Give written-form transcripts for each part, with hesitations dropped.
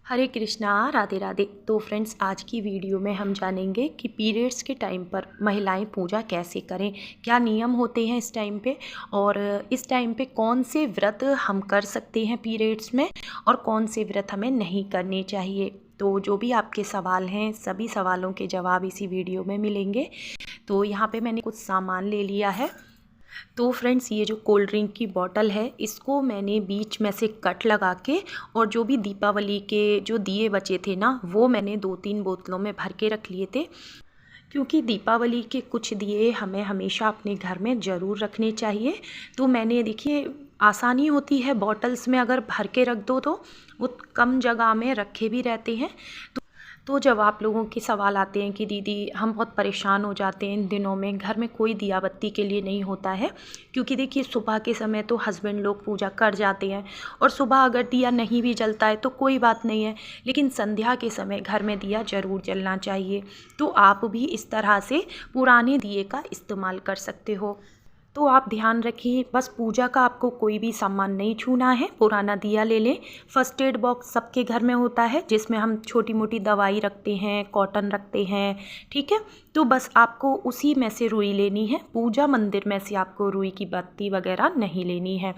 हरे कृष्णा, राधे राधे। तो फ्रेंड्स, आज की वीडियो में हम जानेंगे कि पीरियड्स के टाइम पर महिलाएं पूजा कैसे करें, क्या नियम होते हैं इस टाइम पे, और इस टाइम पे कौन से व्रत हम कर सकते हैं पीरियड्स में और कौन से व्रत हमें नहीं करने चाहिए। तो जो भी आपके सवाल हैं, सभी सवालों के जवाब इसी वीडियो में मिलेंगे। तो यहाँ पे मैंने कुछ सामान ले लिया है। तो फ्रेंड्स, ये जो कोल्ड ड्रिंक की बॉटल है, इसको मैंने बीच में से कट लगा के, और जो भी दीपावली के जो दिए बचे थे ना, वो मैंने 2-3 बोतलों में भर के रख लिए थे। क्योंकि दीपावली के कुछ दिए हमें हमेशा अपने घर में ज़रूर रखने चाहिए। तो मैंने, देखिए, आसानी होती है बॉटल्स में अगर भर के रख दो तो वो कम जगह में रखे भी रहते हैं। तो जब आप लोगों के सवाल आते हैं कि दीदी हम बहुत परेशान हो जाते हैं इन दिनों में, घर में कोई दिया बत्ती के लिए नहीं होता है, क्योंकि देखिए सुबह के समय तो हस्बैंड लोग पूजा कर जाते हैं और सुबह अगर दिया नहीं भी जलता है तो कोई बात नहीं है, लेकिन संध्या के समय घर में दिया ज़रूर जलना चाहिए। तो आप भी इस तरह से पुराने दिए का इस्तेमाल कर सकते हो। तो आप ध्यान रखिए, बस पूजा का आपको कोई भी सामान नहीं छूना है। पुराना दिया ले लें। फर्स्ट एड बॉक्स सबके घर में होता है, जिसमें हम छोटी मोटी दवाई रखते हैं, कॉटन रखते हैं, ठीक है। तो बस आपको उसी में से रुई लेनी है। पूजा मंदिर में से आपको रुई की बत्ती वगैरह नहीं लेनी है।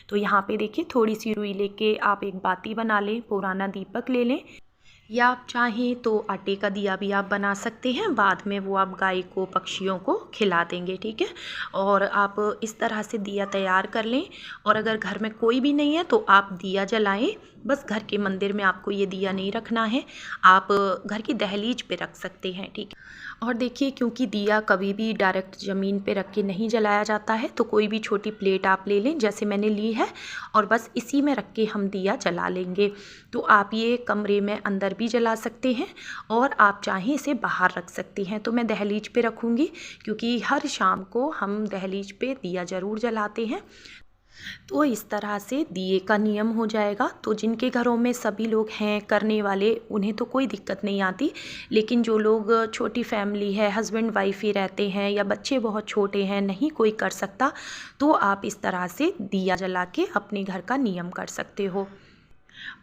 तो यहाँ पे देखिए, थोड़ी सी रुई लेके आप एक बाती बना लें, पुराना दीपक ले लें, या आप चाहें तो आटे का दिया भी आप बना सकते हैं। बाद में वो आप गाय को, पक्षियों को खिला देंगे, ठीक है। और आप इस तरह से दिया तैयार कर लें। और अगर घर में कोई भी नहीं है तो आप दिया जलाएं। बस घर के मंदिर में आपको ये दिया नहीं रखना है, आप घर की दहलीज पे रख सकते हैं, ठीक है। और देखिए, क्योंकि दिया कभी भी डायरेक्ट ज़मीन पे रख के नहीं जलाया जाता है, तो कोई भी छोटी प्लेट आप ले लें, जैसे मैंने ली है, और बस इसी में रख के हम दिया जला लेंगे। तो आप ये कमरे में अंदर भी जला सकते हैं और आप चाहें इसे बाहर रख सकते हैं। तो मैं दहलीज पे रखूँगी, क्योंकि हर शाम को हम दहलीज पे दिया ज़रूर जलाते हैं। तो इस तरह से दिए का नियम हो जाएगा। तो जिनके घरों में सभी लोग हैं करने वाले, उन्हें तो कोई दिक्कत नहीं आती, लेकिन जो लोग छोटी फैमिली है, हस्बैंड वाइफ ही रहते हैं या बच्चे बहुत छोटे हैं, नहीं कोई कर सकता, तो आप इस तरह से दिया जला के अपने घर का नियम कर सकते हो।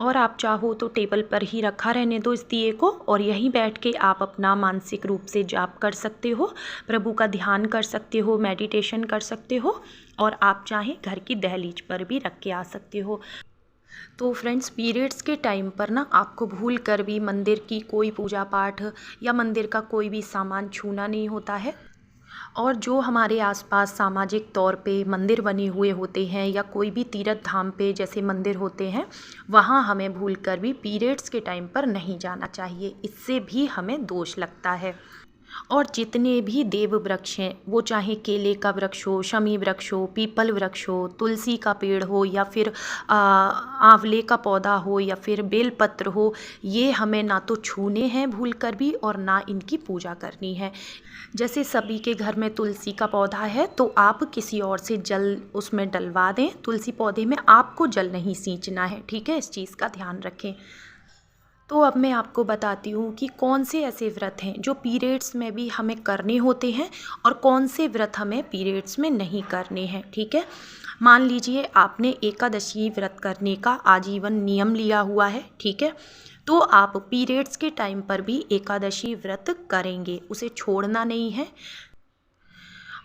और आप चाहो तो टेबल पर ही रखा रहने दो इस दिए को, और यहीं बैठ के आप अपना मानसिक रूप से जाप कर सकते हो, प्रभु का ध्यान कर सकते हो, मेडिटेशन कर सकते हो, और आप चाहें घर की दहलीज पर भी रख के आ सकते हो। तो फ्रेंड्स, पीरियड्स के टाइम पर ना आपको भूल कर भी मंदिर की कोई पूजा पाठ या मंदिर का कोई भी सामान छूना नहीं होता है। और जो हमारे आसपास सामाजिक तौर पे मंदिर बने हुए होते हैं या कोई भी तीर्थ धाम पे जैसे मंदिर होते हैं, वहाँ हमें भूलकर भी पीरियड्स के टाइम पर नहीं जाना चाहिए, इससे भी हमें दोष लगता है। और जितने भी देव वृक्ष हैं, वो चाहे केले का वृक्ष हो, शमी वृक्ष हो, पीपल वृक्ष हो, तुलसी का पेड़ हो, या फिर आंवले का पौधा हो, या फिर बेलपत्र हो, ये हमें ना तो छूने हैं भूल कर भी, और ना इनकी पूजा करनी है। जैसे सभी के घर में तुलसी का पौधा है, तो आप किसी और से जल उसमें डलवा दें। तुलसी पौधे में आपको जल नहीं सींचना है, ठीक है, इस चीज़ का ध्यान रखें। तो अब मैं आपको बताती हूँ कि कौन से ऐसे व्रत हैं जो पीरियड्स में भी हमें करने होते हैं और कौन से व्रत हमें पीरियड्स में नहीं करने हैं, ठीक है। मान लीजिए आपने एकादशी व्रत करने का आजीवन नियम लिया हुआ है, ठीक है, तो आप पीरियड्स के टाइम पर भी एकादशी व्रत करेंगे, उसे छोड़ना नहीं है।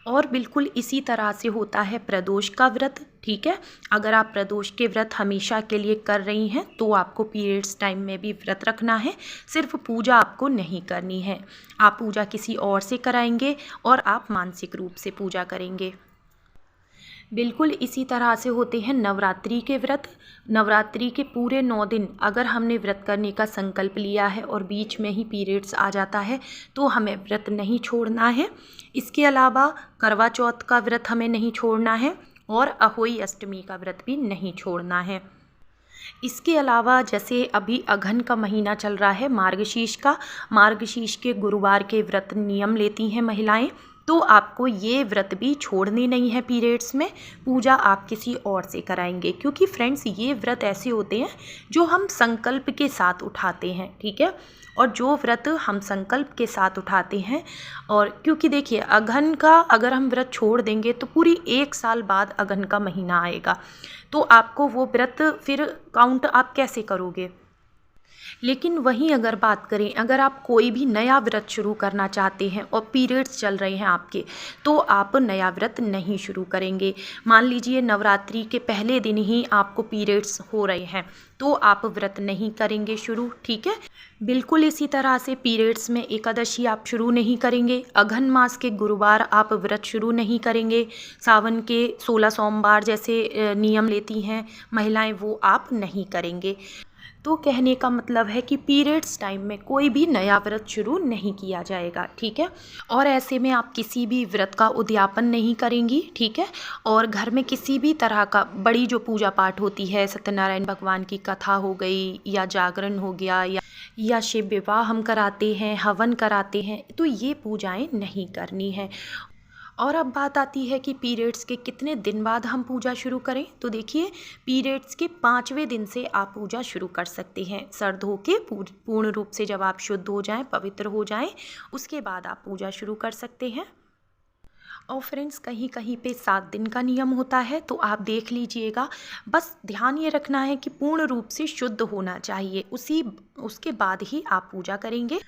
और बिल्कुल इसी तरह से होता है प्रदोष का व्रत, ठीक है। अगर आप प्रदोष के व्रत हमेशा के लिए कर रही हैं तो आपको पीरियड्स टाइम में भी व्रत रखना है, सिर्फ पूजा आपको नहीं करनी है। आप पूजा किसी और से कराएंगे और आप मानसिक रूप से पूजा करेंगे। बिल्कुल इसी तरह से होते हैं नवरात्रि के व्रत। नवरात्रि के पूरे 9 दिन अगर हमने व्रत करने का संकल्प लिया है और बीच में ही पीरियड्स आ जाता है, तो हमें व्रत नहीं छोड़ना है। इसके अलावा करवा चौथ का व्रत हमें नहीं छोड़ना है, और अहोई अष्टमी का व्रत भी नहीं छोड़ना है। इसके अलावा जैसे अभी अघन का महीना चल रहा है, मार्गशीर्ष का, मार्गशीर्ष के गुरुवार के व्रत नियम लेती हैं महिलाएं, तो आपको ये व्रत भी छोड़ने नहीं है पीरियड्स में। पूजा आप किसी और से कराएंगे, क्योंकि फ्रेंड्स ये व्रत ऐसे होते हैं जो हम संकल्प के साथ उठाते हैं, ठीक है। और जो व्रत हम संकल्प के साथ उठाते हैं, और क्योंकि देखिए अघन का अगर हम व्रत छोड़ देंगे तो पूरी 1 साल बाद अघन का महीना आएगा, तो आपको वो व्रत फिर काउंट आप कैसे करोगे। लेकिन वहीं अगर बात करें, अगर आप कोई भी नया व्रत शुरू करना चाहते हैं और पीरियड्स चल रहे हैं आपके, तो आप नया व्रत नहीं शुरू करेंगे। मान लीजिए नवरात्रि के पहले दिन ही आपको पीरियड्स हो रहे हैं, तो आप व्रत नहीं करेंगे शुरू, ठीक है। बिल्कुल इसी तरह से पीरियड्स में एकादशी आप शुरू नहीं करेंगे, अघन मास के गुरुवार आप व्रत शुरू नहीं करेंगे, सावन के 16 सोमवार जैसे नियम लेती हैं महिलाएं, वो आप नहीं करेंगे। तो कहने का मतलब है कि पीरियड्स टाइम में कोई भी नया व्रत शुरू नहीं किया जाएगा, ठीक है। और ऐसे में आप किसी भी व्रत का उद्यापन नहीं करेंगी, ठीक है। और घर में किसी भी तरह का बड़ी जो पूजा पाठ होती है, सत्यनारायण भगवान की कथा हो गई या जागरण हो गया या शिव विवाह हम कराते हैं, हवन कराते हैं, तो ये पूजाएं नहीं करनी है। और अब बात आती है कि पीरियड्स के कितने दिन बाद हम पूजा शुरू करें। तो देखिए, पीरियड्स के 5वें दिन से आप पूजा शुरू कर सकते हैं। सर धो के पूर्ण रूप से जब आप शुद्ध हो जाएं, पवित्र हो जाएं, उसके बाद आप पूजा शुरू कर सकते हैं। और फ्रेंड्स, कहीं कहीं पे 7 दिन का नियम होता है, तो आप देख लीजिएगा। बस ध्यान ये रखना है कि पूर्ण रूप से शुद्ध होना चाहिए, उसके बाद ही आप पूजा करेंगे।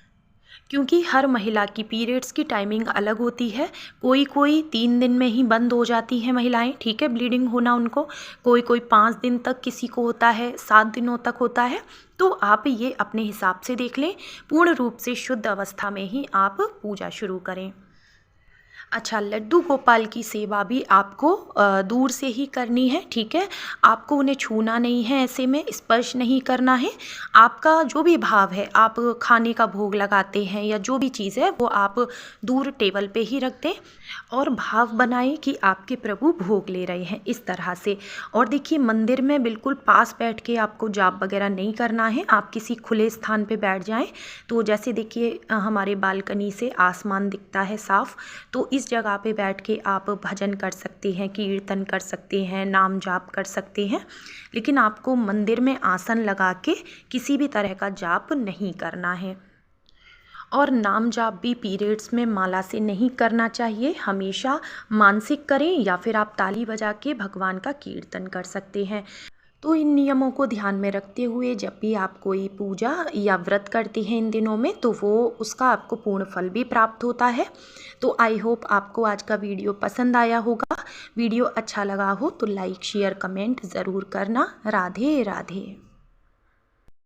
क्योंकि हर महिला की पीरियड्स की टाइमिंग अलग होती है। कोई 3 दिन में ही बंद हो जाती हैं महिलाएं, ठीक है, ब्लीडिंग होना उनको। कोई 5 दिन तक किसी को होता है, 7 दिनों तक होता है। तो आप ये अपने हिसाब से देख लें, पूर्ण रूप से शुद्ध अवस्था में ही आप पूजा शुरू करें। अच्छा, लड्डू गोपाल की सेवा भी आपको दूर से ही करनी है, ठीक है। आपको उन्हें छूना नहीं है, ऐसे में स्पर्श नहीं करना है। आपका जो भी भाव है, आप खाने का भोग लगाते हैं या जो भी चीज़ है, वो आप दूर टेबल पे ही रख दें और भाव बनाएं कि आपके प्रभु भोग ले रहे हैं, इस तरह से। और देखिए, मंदिर में बिल्कुल पास बैठ के आपको जाप वगैरह नहीं करना है। आप किसी खुले स्थान पे बैठ जाएं। तो जैसे देखिए, हमारे बालकनी से आसमान दिखता है साफ, तो इस जगह पे बैठ के आप भजन कर सकते हैं, कीर्तन कर सकते हैं, नाम जाप कर सकते हैं। लेकिन आपको मंदिर में आसन लगा के किसी भी तरह का जाप नहीं करना है। और नाम जाप भी पीरियड्स में माला से नहीं करना चाहिए, हमेशा मानसिक करें या फिर आप ताली बजा के भगवान का कीर्तन कर सकते हैं। तो इन नियमों को ध्यान में रखते हुए जब भी आप कोई पूजा या व्रत करते हैं इन दिनों में, तो वो उसका आपको पूर्ण फल भी प्राप्त होता है। तो आई होप आपको आज का वीडियो पसंद आया होगा। वीडियो अच्छा लगा हो तो लाइक शेयर कमेंट ज़रूर करना। राधे राधे।